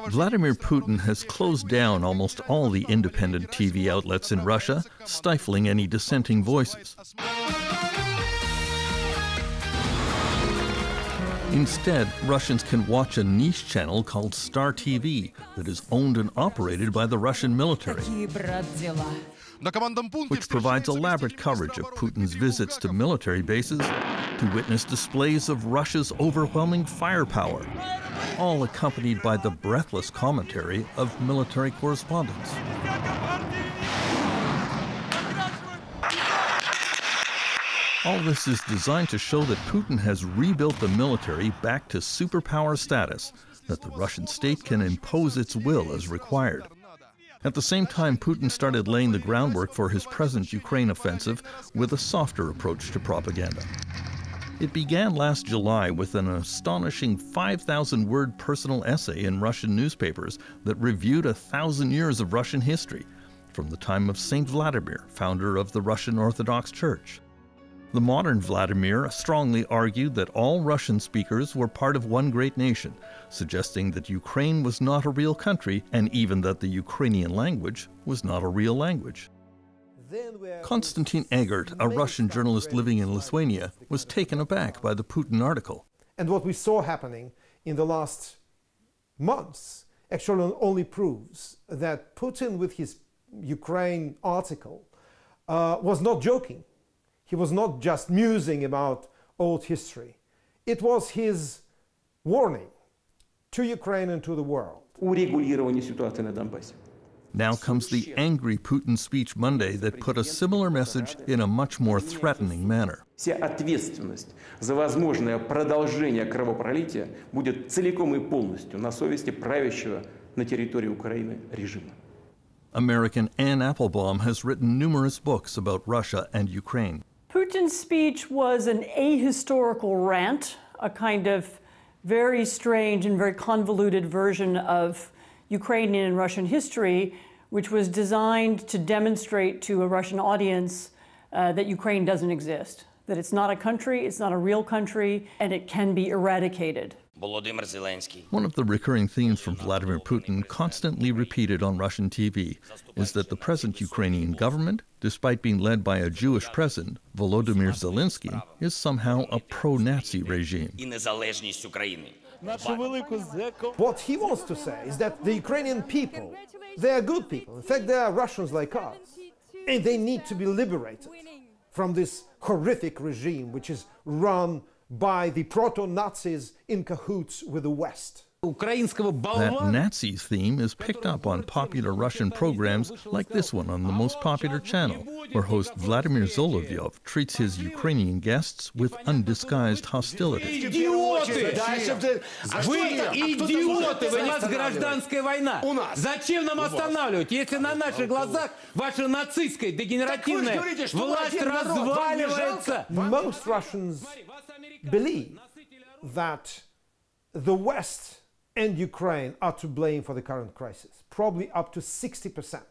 Vladimir Putin has closed down almost all the independent TV outlets in Russia, stifling any dissenting voices. Instead, Russians can watch a niche channel called Star TV that is owned and operated by the Russian military, which provides elaborate coverage of Putin's visits to military bases to witness displays of Russia's overwhelming firepower, all accompanied by the breathless commentary of military correspondents. All this is designed to show that Putin has rebuilt the military back to superpower status, that the Russian state can impose its will as required. At the same time, Putin started laying the groundwork for his present Ukraine offensive with a softer approach to propaganda. It began last July with an astonishing 5,000-word personal essay in Russian newspapers that reviewed 1,000 years of Russian history, from the time of Saint Vladimir, founder of the Russian Orthodox Church. The modern Vladimir strongly argued that all Russian speakers were part of one great nation, suggesting that Ukraine was not a real country and even that the Ukrainian language was not a real language. Konstantin Egert, a Russian journalist living in Lithuania, was taken aback by the Putin article. And what we saw happening in the last months actually only proves that Putin, with his Ukraine article, was not joking. He was not just musing about old history. It was his warning to Ukraine and to the world. Now comes the angry Putin speech Monday that put a similar message in a much more threatening manner. Вся ответственность за возможное продолжение кровопролития будет целиком и полностью на совести правящего на территории Украины режима. American Anne Applebaum has written numerous books about Russia and Ukraine. Putin's speech was an ahistorical rant, a kind of very strange and very convoluted version of Ukrainian and Russian history, which was designed to demonstrate to a Russian audience that Ukraine doesn't exist, that it's not a country, it's not a real country, and it can be eradicated. One of the recurring themes from Vladimir Putin, constantly repeated on Russian TV, is that the present Ukrainian government, despite being led by a Jewish president, Volodymyr Zelensky, is somehow a pro-Nazi regime. What he wants to say is that the Ukrainian people, they are good people. In fact, they are Russians like us. And they need to be liberated from this horrific regime which is run by the proto-Nazis in cahoots with the West. That Nazi theme is picked up on popular Russian programs like this one on the most popular channel, where host Vladimir Zolovyov treats his Ukrainian guests with undisguised hostility. Идиоты! Вы идиоты! У нас гражданская война! Зачем нам останавливать, если на наших глазах ваша нацистская дегенеративная власть разваливается? Most Russians believe that the West and Ukraine are to blame for the current crisis, probably up to 60%.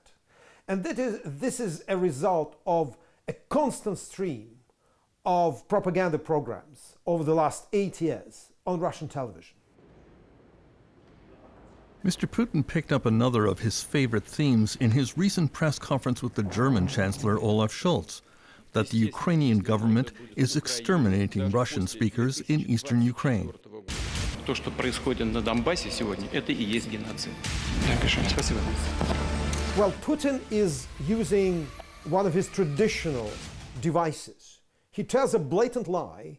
And this is a result of a constant stream of propaganda programs over the last 8 years on Russian television. Mr. Putin picked up another of his favorite themes in his recent press conference with the German Chancellor Olaf Scholz, that the Ukrainian government is exterminating Russian speakers in eastern Ukraine. То, что происходит на Донбассе сегодня, это и есть геноцид. Спасибо. Well, Putin is using one of his traditional devices. He tells a blatant lie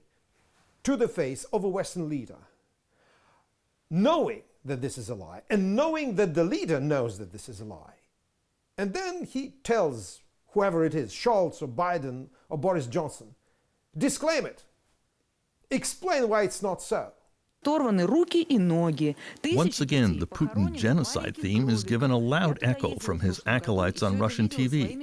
to the face of a Western leader, knowing that this is a lie, and knowing that the leader knows that this is a lie. And then he tells whoever it is, Scholz or Biden or Boris Johnson, disclaim it. Explain why it's not so. Once again, the Putin genocide theme is given a loud echo from his acolytes on Russian TV.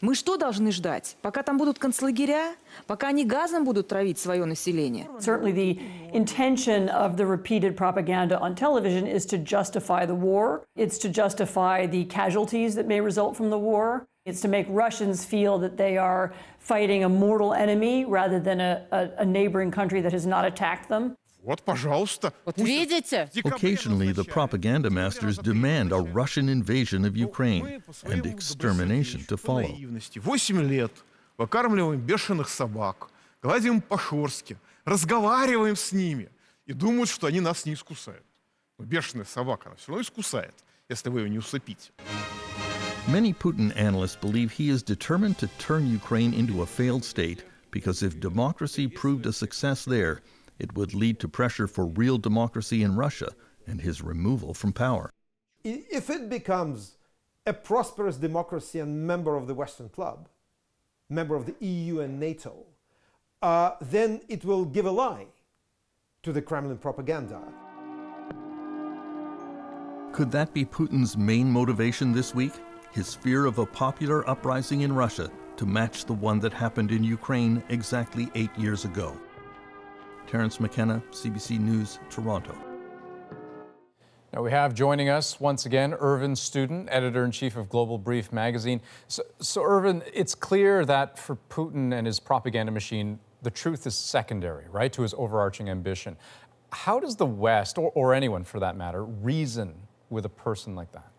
Мы что должны ждать? Пока там будут концлагеря? Пока они газом будут травить свое население? Certainly the intention of the repeated propaganda on television is to justify the war. It's to justify the casualties that may result from the war. It's to make Russians feel that they are fighting a mortal enemy rather than a neighboring country that has not attacked them. Вот, пожалуйста. Occasionally, the propaganda masters demand a Russian invasion of Ukraine and extermination to follow. 8 лет выкармливаем бешеных собак, гладим по шерстке, разговариваем с ними и думают, что они нас не искусают. Но бешеная собака, она все равно искусает, если вы ее не усыпите. Many Putin analysts believe he is determined to turn Ukraine into a failed state because if democracy proved a success there, it would lead to pressure for real democracy in Russia and his removal from power. If it becomes a prosperous democracy and member of the Western Club, member of the EU and NATO, then it will give a lie to the Kremlin propaganda. Could that be Putin's main motivation this week? His fear of a popular uprising in Russia to match the one that happened in Ukraine exactly 8 years ago. Terence McKenna, CBC News, Toronto. Now we have joining us once again Irvin Student, editor-in-chief of Global Brief magazine. So Irvin, it's clear that for Putin and his propaganda machine, the truth is secondary, right, to his overarching ambition. How does the West, or anyone for that matter, reason with a person like that?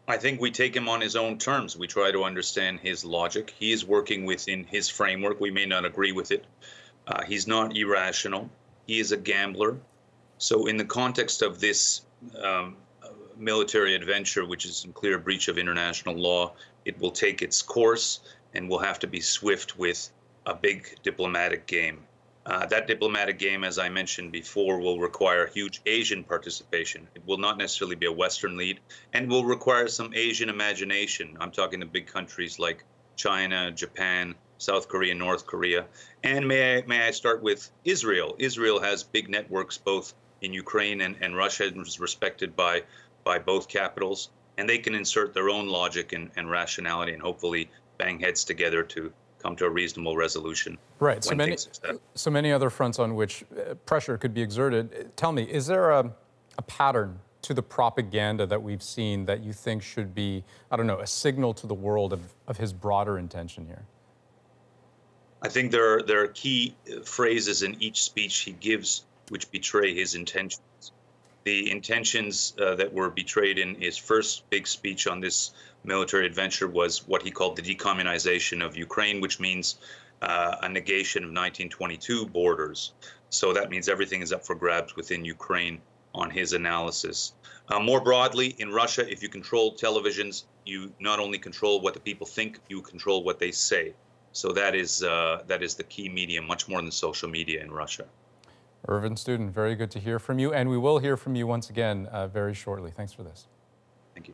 I think we take him on his own terms. We try to understand his logic. He is working within his framework. We may not agree with it. He's not irrational. He is a gambler. So in the context of this military adventure, which is in clear breach of international law, it will take its course and will have to be swift with a big diplomatic game. That diplomatic game, as I mentioned before, will require huge Asian participation. It will not necessarily be a Western lead and will require some Asian imagination. I'm talking to big countries like China, Japan, South Korea, North Korea. And may I start with Israel. Israel has big networks both in Ukraine and Russia, and is respected by both capitals. And they can insert their own logic and rationality and hopefully bang heads together to come to a reasonable resolution. Right, so many other fronts on which pressure could be exerted. Tell me, is there a pattern to the propaganda that we've seen that you think should be, I don't know, a signal to the world of his broader intention here? I think there are key phrases in each speech he gives which betray his intentions. The intentions that were betrayed in his first big speech on this military adventure was what he called the decommunization of Ukraine, which means a negation of 1922 borders. So that means everything is up for grabs within Ukraine on his analysis. More broadly, in Russia, if you control televisions, you not only control what the people think, you control what they say. So that is the key medium, much more than social media in Russia. Irvin Student, very good to hear from you, and we will hear from you once again very shortly. Thanks for this. Thank you.